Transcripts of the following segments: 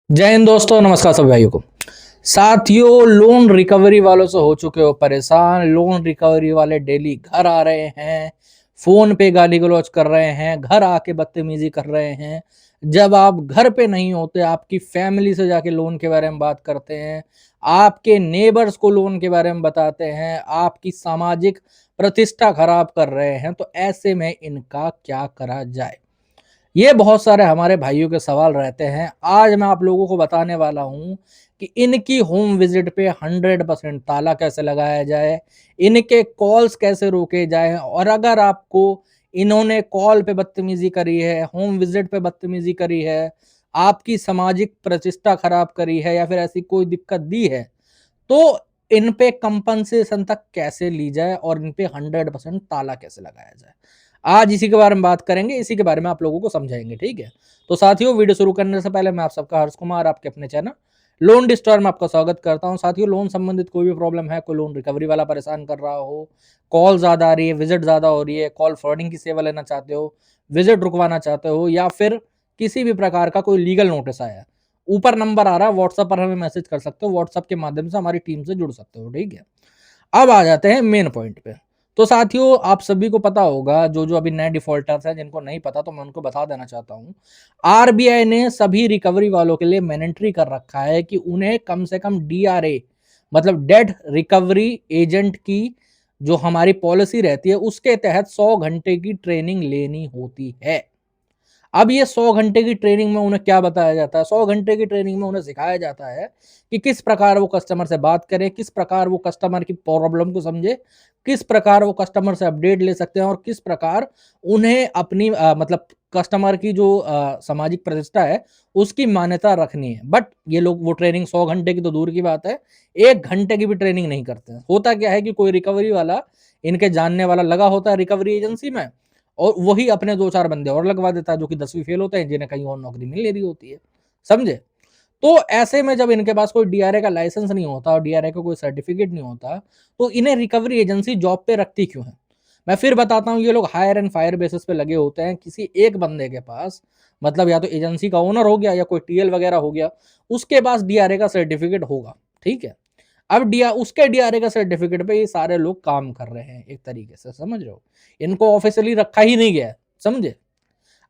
जय हिंद दोस्तों, नमस्कार सभी भाइयों को। साथियों, लोन रिकवरी वालों से हो चुके हो परेशान। लोन रिकवरी वाले डेली घर आ रहे हैं, फोन पे गाली गलौज कर रहे हैं, घर आके बदतमीजी कर रहे हैं। जब आप घर पे नहीं होते, आपकी फैमिली से जाके लोन के बारे में बात करते हैं, आपके नेबर्स को लोन के बारे में बताते हैं, आपकी सामाजिक प्रतिष्ठा खराब कर रहे हैं। तो ऐसे में इनका क्या करा जाए, ये बहुत सारे हमारे भाइयों के सवाल रहते हैं। आज मैं आप लोगों को बताने वाला हूं कि इनकी होम विजिट पे 100% ताला कैसे लगाया जाए, इनके कॉल्स कैसे रोके जाए, और अगर आपको इन्होंने कॉल पे बदतमीजी करी है, होम विजिट पे बदतमीजी करी है, आपकी सामाजिक प्रतिष्ठा खराब करी है, या फिर ऐसी कोई दिक्कत दी है, तो इन पे कंपनसेशन तक कैसे ली जाए और इन पे 100% ताला कैसे लगाया जाए। आज इसी के बारे में बात करेंगे, इसी के बारे में आप लोगों को समझाएंगे। ठीक है, तो साथियों, वीडियो शुरू करने से पहले मैं आप सबका हर्ष कुमार आपके अपने चैनल लोन डिस्टोर में आपका स्वागत करता हूं। साथियों, लोन संबंधित कोई भी प्रॉब्लम है, कोई लोन रिकवरी वाला परेशान कर रहा हो, कॉल ज्यादा आ रही है, विजिट ज्यादा हो रही है, कॉल फॉरवर्डिंग की सेवा लेना चाहते हो, विजिट रुकवाना चाहते हो, या फिर किसी भी प्रकार का कोई लीगल नोटिस आया है, ऊपर नंबर आ रहा है, व्हाट्सएप पर हमें मैसेज कर सकते हो, व्हाट्सएप के माध्यम से हमारी टीम से जुड़ सकते हो। ठीक है, अब आ जाते हैं मेन पॉइंट पे। तो साथियों, आप सभी को पता होगा, जो जो अभी नए डिफॉल्टर्स हैं, जिनको नहीं पता तो मैं उनको बता देना चाहता हूं। आरबीआई ने सभी रिकवरी वालों के लिए मैंडेटरी कर रखा है कि उन्हें कम से कम डीआरए, मतलब डेट रिकवरी एजेंट की जो हमारी पॉलिसी रहती है, उसके तहत 100 घंटे की ट्रेनिंग लेनी होती है। अब ये 100 घंटे की ट्रेनिंग में उन्हें क्या बताया जाता है? 100 घंटे की ट्रेनिंग में उन्हें सिखाया जाता है कि किस प्रकार वो कस्टमर से बात करें, किस प्रकार वो कस्टमर की प्रॉब्लम को समझे, किस प्रकार वो कस्टमर से अपडेट ले सकते हैं, और किस प्रकार उन्हें अपनी मतलब कस्टमर की जो सामाजिक प्रतिष्ठा है, उसकी मान्यता रखनी है। बट ये लोग वो ट्रेनिंग 100 घंटे की तो दूर की बात है, 1 घंटे की भी ट्रेनिंग नहीं करते हैं। होता क्या है कि कोई रिकवरी वाला, इनके जानने वाला लगा होता है रिकवरी एजेंसी में, और वही अपने 2-4 बंदे और लगवा देता है, जो कि 10वीं फेल होते हैं, जिन्हें कहीं और नौकरी मिल ले रही होती है। समझे? तो ऐसे में जब इनके पास कोई डीआरए का लाइसेंस नहीं होता और डीआरए का कोई सर्टिफिकेट नहीं होता, तो इन्हें रिकवरी एजेंसी जॉब पे रखती क्यों है? मैं फिर बताता हूँ। ये लोग हायर एंड फायर बेसिस पे लगे होते हैं। किसी एक बंदे के पास, मतलब या तो एजेंसी का ओनर हो गया या कोई टीएल वगैरह हो गया, उसके पास डीआरए का सर्टिफिकेट होगा। ठीक है, अब उसके डीआरए का सर्टिफिकेट पे ये सारे लोग काम कर रहे हैं एक तरीके से, समझ रहे हो? इनको ऑफिशियली रखा ही नहीं गया है। समझे?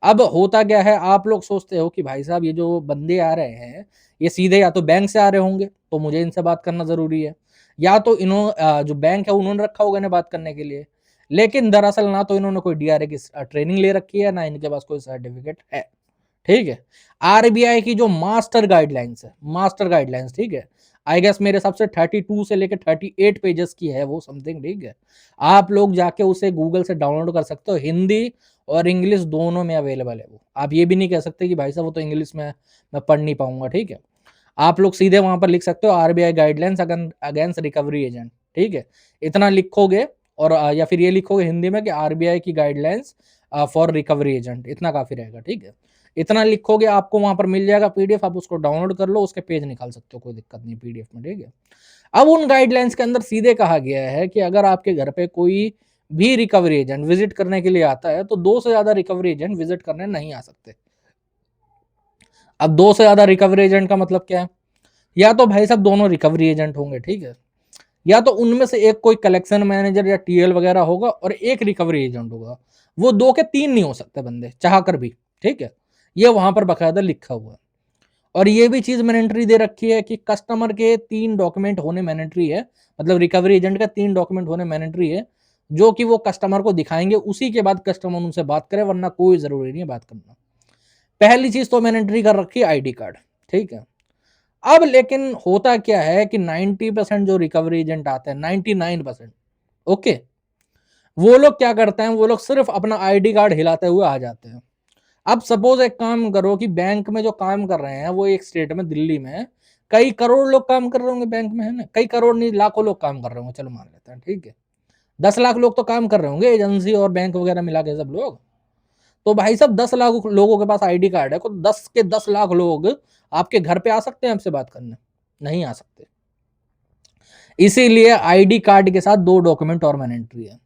अब होता क्या है, आप लोग सोचते हो कि भाई साहब, ये जो बंदे आ रहे हैं, ये सीधे या तो बैंक से आ रहे होंगे, तो मुझे इनसे बात करना जरूरी है, या तो जो बैंक है उन्होंने रखा होगा इन्हें बात करने के लिए। लेकिन दरअसल ना तो इन्होंने कोई डीआरए की ट्रेनिंग ले रखी है, ना इनके पास कोई सर्टिफिकेट है। ठीक है, आरबीआई की जो मास्टर गाइडलाइंस है, मास्टर गाइडलाइंस, ठीक है, आई गेस मेरे हिसाब से 32 से लेकर 38 पेजेस की है वो, समथिंग। ठीक है, आप लोग जाके उसे गूगल से डाउनलोड कर सकते हो। हिंदी और इंग्लिश दोनों में अवेलेबल है वो। आप ये भी नहीं कह सकते कि भाई साहब वो तो इंग्लिश में मैं पढ़ नहीं पाऊंगा। ठीक है, आप लोग सीधे वहां पर लिख सकते हो RBI guidelines against recovery agent. ठीक है, इतना लिखोगे, और या फिर ये लिखोगे हिंदी में कि आरबीआई की गाइडलाइंस फॉर रिकवरी एजेंट, इतना काफी रहेगा। ठीक है, इतना लिखोगे, आपको वहां पर मिल जाएगा पीडीएफ, आप उसको डाउनलोड कर लो, उसके पेज निकाल सकते हो, कोई दिक्कत नहीं पीडीएफ में। ठीक है, अब उन गाइडलाइंस के अंदर सीधे कहा गया है कि अगर आपके घर पे कोई भी रिकवरी एजेंट विजिट करने के लिए आता है, तो 2 से ज्यादा रिकवरी एजेंट विजिट करने नहीं आ सकते। अब 2 से ज्यादा रिकवरी एजेंट का मतलब क्या है? या तो भाई साहब दोनों रिकवरी एजेंट होंगे, ठीक है, या तो उनमें से एक कोई कलेक्शन मैनेजर या टीएल वगैरह होगा, और एक रिकवरी एजेंट होगा। वो 2 के 3 नहीं हो सकते बंदे, चाह कर भी। ठीक है, ये वहां पर बकायदा लिखा हुआ है। और ये भी चीज मैंडेटरी दे रखी है कि कस्टमर के 3 डॉक्यूमेंट होने मैंडेटरी है, मतलब रिकवरी एजेंट का 3 डॉक्यूमेंट होने मैंडेटरी है, जो कि वो कस्टमर को दिखाएंगे, उसी के बाद कस्टमर उनसे बात करे, वरना कोई जरूरी नहीं है बात करना। पहली चीज तो मैंडेटरी कर रखी है आईडी कार्ड। ठीक है, अब लेकिन होता क्या है कि 90% जो रिकवरी एजेंट आते हैं, 99%, ओके, वो लोग क्या करते हैं, वो लोग सिर्फ अपना आईडी कार्ड हिलाते हुए आ जाते हैं। अब सपोज एक काम करो कि बैंक में जो काम कर रहे हैं, वो एक स्टेट में, दिल्ली में कई करोड़ लोग काम कर रहे होंगे बैंक में, है ना? कई करोड़ नहीं, लाखों लोग काम कर रहे होंगे, चलो मान लेते हैं। ठीक है, 10 लाख लोग तो काम कर रहे होंगे, एजेंसी और बैंक वगैरह मिला के सब लोग। तो भाई साहब, 10 लाख लोगों के पास आईडी कार्ड है, तो 10 के 10 लाख लोग आपके घर पे आ सकते हैं आपसे बात करने? नहीं आ सकते। इसीलिए आईडी कार्ड के साथ 2 डॉक्यूमेंट और मैंडेटरी है।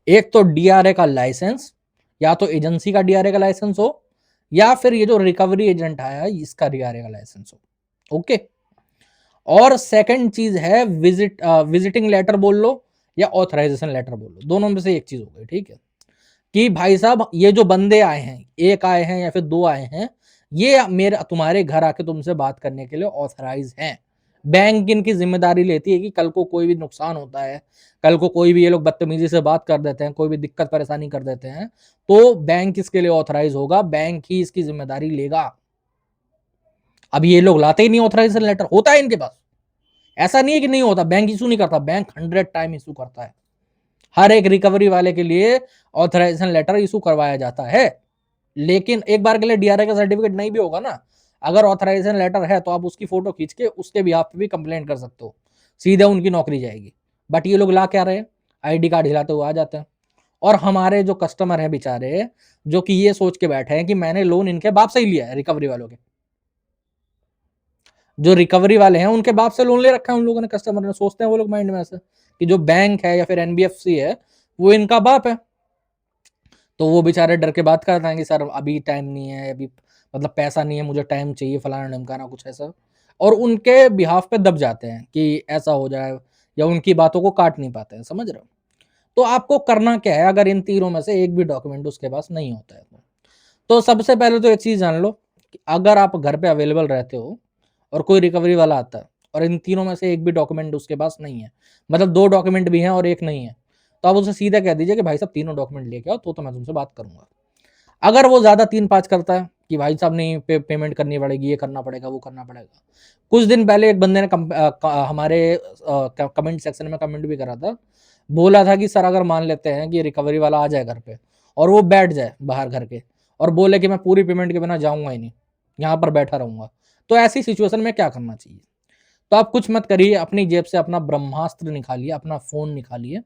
एक तो डीआरए का लाइसेंस, या तो एजेंसी का डीआरए का लाइसेंस हो, या फिर ये जो रिकवरी एजेंट आया इसका रिआरए का लाइसेंस हो। ओके। और सेकंड चीज है विजिटिंग लेटर बोल लो या ऑथराइजेशन लेटर बोल लो, दोनों में से एक चीज हो गई। ठीक है, कि भाई साहब ये जो बंदे आए हैं, एक आए हैं या फिर दो आए हैं, ये मेरे तुम्हारे घर आके तुमसे बात करने के लिए ऑथराइज हैं। बैंक इनकी जिम्मेदारी लेती है कि कल को कोई भी नुकसान होता है, कल को कोई भी ये लोग बदतमीजी से बात कर देते हैं, कोई भी दिक्कत परेशानी कर देते हैं, तो बैंक इसके लिए ऑथराइज होगा, बैंक ही इसकी जिम्मेदारी लेगा। अब ये लोग लाते ही नहीं ऑथराइजेशन लेटर, होता है इनके पास, ऐसा नहीं है कि नहीं होता, बैंक इशू नहीं करता, बैंक 100 टाइम इशू करता है। हर एक रिकवरी वाले के लिए ऑथराइजेशन लेटर इशू करवाया जाता है। लेकिन एक बार के लिए डीआरए का सर्टिफिकेट नहीं भी होगा ना, अगर ऑथराइजेशन लेटर है तो आप उसकी फोटो खींच के उसके बिहाफ पे भी कंप्लेंट कर सकते हो, सीधे उनकी नौकरी जाएगी। बट ये लोग ला क्या रहे हैं, आईडी कार्ड हिलाते हुए आ जाते हैं। और हमारे जो कस्टमर हैं बेचारे, जो कि ये सोच के बैठे हैं कि मैंने लोन इनके बाप से ही लिया है, रिकवरी वालों के, जो रिकवरी वाले हैं उनके बाप से लोन ले रखा है उन लोगों ने, कस्टमर ने, सोचते हैं वो लोग माइंड में ऐसे कि जो बैंक है या फिर एनबीएफसी है वो इनका बाप है। तो वो बेचारे डर के बात करते हैं कि सर अभी टाइम नहीं है, अभी मतलब पैसा नहीं है, मुझे टाइम चाहिए, फलाना ढमकाना कुछ ऐसा, और उनके बिहाफ पे दब जाते हैं कि ऐसा हो जाए, या उनकी बातों को काट नहीं पाते हैं, समझ रहे हो। तो आपको करना क्या है, अगर इन तीनों में से एक भी डॉक्यूमेंट उसके पास नहीं होता है तो सबसे पहले तो एक चीज जान लो कि अगर आप घर पे अवेलेबल रहते हो और कोई रिकवरी वाला आता है और इन तीनों में से एक भी डॉक्यूमेंट उसके पास नहीं है, मतलब दो डॉक्यूमेंट भी हैं और एक नहीं है, तो आप उसे सीधा कह दीजिए कि भाई साहब तीनों डॉक्यूमेंट लेके आओ तो मैं तुमसे बात करूंगा। अगर वो ज्यादा 3-5 करता है कि भाई साहब नहीं पेमेंट करनी पड़ेगी, ये करना पड़ेगा, वो करना पड़ेगा। कुछ दिन पहले एक बंदे ने हमारे कमेंट सेक्शन में कमेंट भी करा था, बोला था कि सर अगर मान लेते हैं कि रिकवरी वाला आ जाए घर पे और वो बैठ जाए बाहर घर के और बोले कि मैं पूरी पेमेंट के बिना जाऊंगा ही नहीं, यहाँ पर बैठा रहूंगा, तो ऐसी सिचुएशन में क्या करना चाहिए। तो आप कुछ मत करिए, अपनी जेब से अपना ब्रह्मास्त्र निकालिए, अपना फोन निकालिए,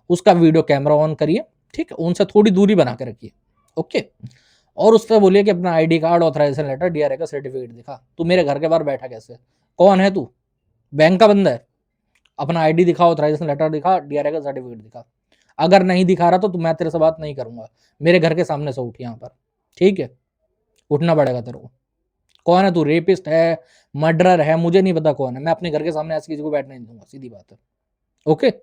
उसका वीडियो कैमरा ऑन करिए, ठीक है, उनसे थोड़ी दूरी बना के रखिए। ओके। और उस पर बोलिए कि अपना ID card, authorization letter, DRA का सर्टिफिकेट दिखा, तू मेरे घर के बाहर बैठा कैसे, कौन है तू, बैंक का बंदा है, अपना आईडी दिखा, ऑथराइजेशन लेटर दिखा, डीआरए का सर्टिफिकेट दिखा। अगर नहीं दिखा रहा तो मैं तेरे से बात नहीं करूंगा, मेरे घर के सामने से उठ यहाँ पर, ठीक है, उठना पड़ेगा तेरे को। कौन है तू, रेपिस्ट है, मर्डरर है, मुझे नहीं पता कौन है, मैं अपने घर के सामने ऐसी किसी को बैठने नहीं दूंगा, सीधी बात है। ओके।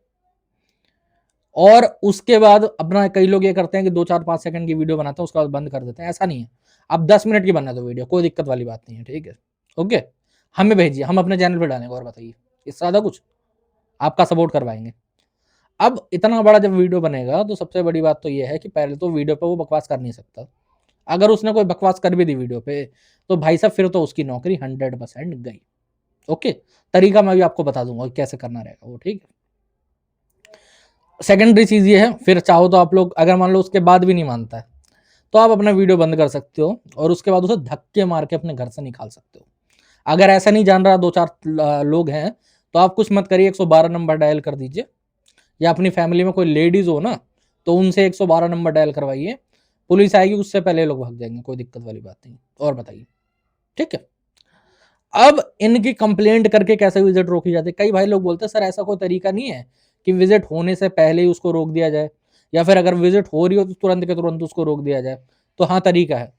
और उसके बाद अपना कई लोग ये करते हैं कि 2-4-5 सेकंड की वीडियो बनाते हैं उसके बाद बंद कर देते हैं, ऐसा नहीं है। अब 10 मिनट की बना दो वीडियो, कोई दिक्कत वाली बात नहीं है, ठीक है। ओके, हमें भेजिए, हम अपने चैनल पे डालेंगे, और बताइए इससे ज्यादा कुछ, आपका सपोर्ट करवाएंगे। अब इतना बड़ा जब वीडियो बनेगा तो सबसे बड़ी बात तो ये है कि पहले तो वीडियो पे वो बकवास कर नहीं सकता। अगर उसने कोई बकवास कर भी दी वीडियो पे तो भाई साहब फिर तो उसकी नौकरी 100% गई। ओके, तरीका मैं भी आपको बता दूंगा कैसे करना रहेगा वो, ठीक है। सेकेंडरी चीज ये है, फिर चाहो तो आप लोग अगर मान लो उसके बाद भी नहीं मानता है तो आप अपना वीडियो बंद कर सकते हो और उसके बाद उसे धक्के मार के अपने घर से निकाल सकते हो। अगर ऐसा नहीं जान रहा, 2-4 लोग हैं, तो आप कुछ मत करिए, 112 नंबर डायल कर दीजिए, या अपनी फैमिली में कोई लेडीज हो ना तो उनसे 112 नंबर डायल करवाइए, पुलिस आएगी उससे पहले लोग भाग जाएंगे, कोई दिक्कत वाली बात नहीं। और बताइए, ठीक है। अब इनकी कंप्लेंट करके कैसे विजिट रोकी जाती है, कई भाई लोग बोलते हैं सर ऐसा कोई तरीका नहीं है कि विजिट होने से पहले ही उसको रोक दिया जाए, या फिर अगर विजिट हो रही हो तो तुरंत के तुरंत उसको रोक दिया जाए। तो हाँ, तरीका है।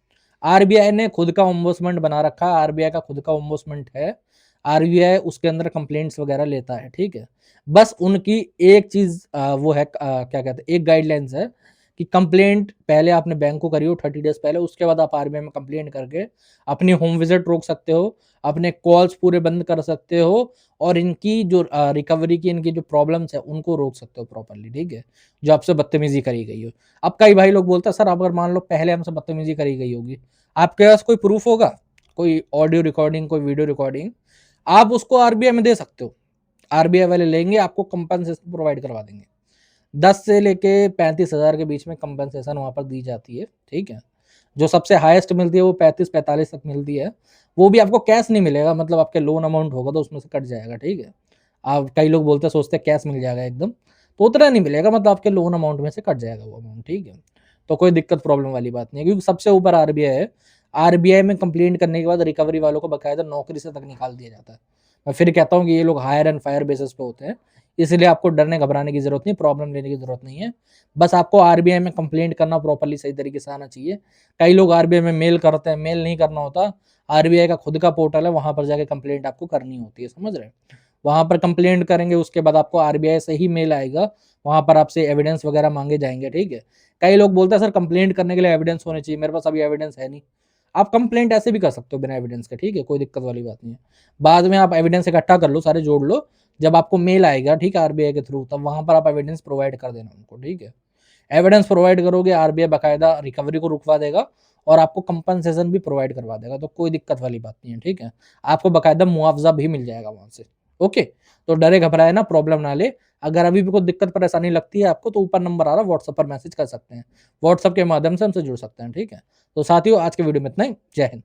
आरबीआई ने खुद का ओम्बुड्समैन बना रखा है, आरबीआई का खुद का ओम्बुड्समैन है, आरबीआई उसके अंदर कंप्लेंट्स वगैरह लेता है, ठीक है। बस उनकी एक चीज वो है, क्या कहते हैं, एक गाइडलाइंस है कि कंप्लेंट पहले आपने बैंक को करी हो 30 डेज पहले, उसके बाद आप आरबीआई में कंप्लेंट करके अपनी होम विजिट रोक सकते हो, अपने कॉल्स पूरे बंद कर सकते हो, और इनकी जो रिकवरी की इनकी जो प्रॉब्लम्स है उनको रोक सकते हो प्रॉपरली, ठीक है, जो आपसे बदतमीजी करी गई हो। अब कई भाई लोग बोलते हैं सर अगर मान लो पहले हमसे बदतमीजी करी गई होगी, आपके पास कोई प्रूफ होगा, कोई ऑडियो रिकॉर्डिंग, कोई वीडियो रिकॉर्डिंग, आप उसको आरबीआई में दे सकते हो, आरबीआई वाले लेंगे, आपको कंपनसेशन प्रोवाइड करवा देंगे। 10 से लेके 35,000 के बीच में कंपनसेशन वहां पर दी जाती है, ठीक है। जो सबसे हाईएस्ट मिलती है वो 35-45 तक मिलती है, वो भी आपको कैश नहीं मिलेगा, मतलब आपके लोन अमाउंट होगा तो उसमें से कट जाएगा, ठीक है। आप कई लोग बोलते हैं, सोचते हैं कैश मिल जाएगा एकदम, तो उतना नहीं मिलेगा, मतलब आपके लोन अमाउंट में से कट जाएगा वो अमाउंट, ठीक है। तो कोई दिक्कत प्रॉब्लम वाली बात नहीं है, क्योंकि सबसे ऊपर आरबीआई है, आरबीआई में कंप्लेंट करने के बाद रिकवरी वालों को बकायदा नौकरी से तक निकाल दिया जाता है। मैं फिर कहता हूँ कि ये लोग हायर एंड फायर बेसिस पे होते हैं, इसलिए आपको डरने घबराने की जरूरत नहीं, प्रॉब्लम लेने की जरूरत नहीं है। बस आपको आरबीआई में कंप्लेंट करना प्रॉपर्ली सही तरीके से आना चाहिए। कई लोग आरबीआई में मेल करते हैं, मेल नहीं करना होता। आरबीआई का खुद का पोर्टल है, वहां पर जाके कंप्लेंट आपको करनी होती है, समझ रहे हैं। वहां पर कंप्लेंट करेंगे, उसके बाद आपको आरबीआई से ही मेल आएगा, वहां पर आपसे एविडेंस वगैरह मांगे जाएंगे, ठीक है। कई लोग बोलते हैं सर कंप्लेंट करने के लिए एविडेंस होने चाहिए, मेरे पास अभी एविडेंस है नहीं। आप कंप्लेंट ऐसे भी कर सकते हो बिना एविडेंस के, ठीक है, कोई दिक्कत वाली बात नहीं है। बाद में आप एविडेंस इकट्ठा कर लो, सारे जोड़ लो, जब आपको मेल आएगा, ठीक है, आरबीआई के थ्रू, तब वहां पर आप एविडेंस प्रोवाइड कर देना उनको, ठीक है। एविडेंस प्रोवाइड करोगे, आरबीआई बकायदा रिकवरी को रुकवा देगा और आपको कंपनसेशन भी प्रोवाइड करवा देगा, तो कोई दिक्कत वाली बात नहीं है, ठीक है। आपको बकायदा मुआवजा भी मिल जाएगा वहां से। ओके, तो डरे घबराए ना, प्रॉब्लम ना ले। अगर अभी भी कोई दिक्कत परेशानी लगती है आपको, तो ऊपर नंबर आ रहा है, व्हाट्सएप पर मैसेज कर सकते हैं, व्हाट्सएप के माध्यम से हमसे जुड़ सकते हैं, ठीक है। तो साथियों, आज के वीडियो में इतना ही। जय हिंद।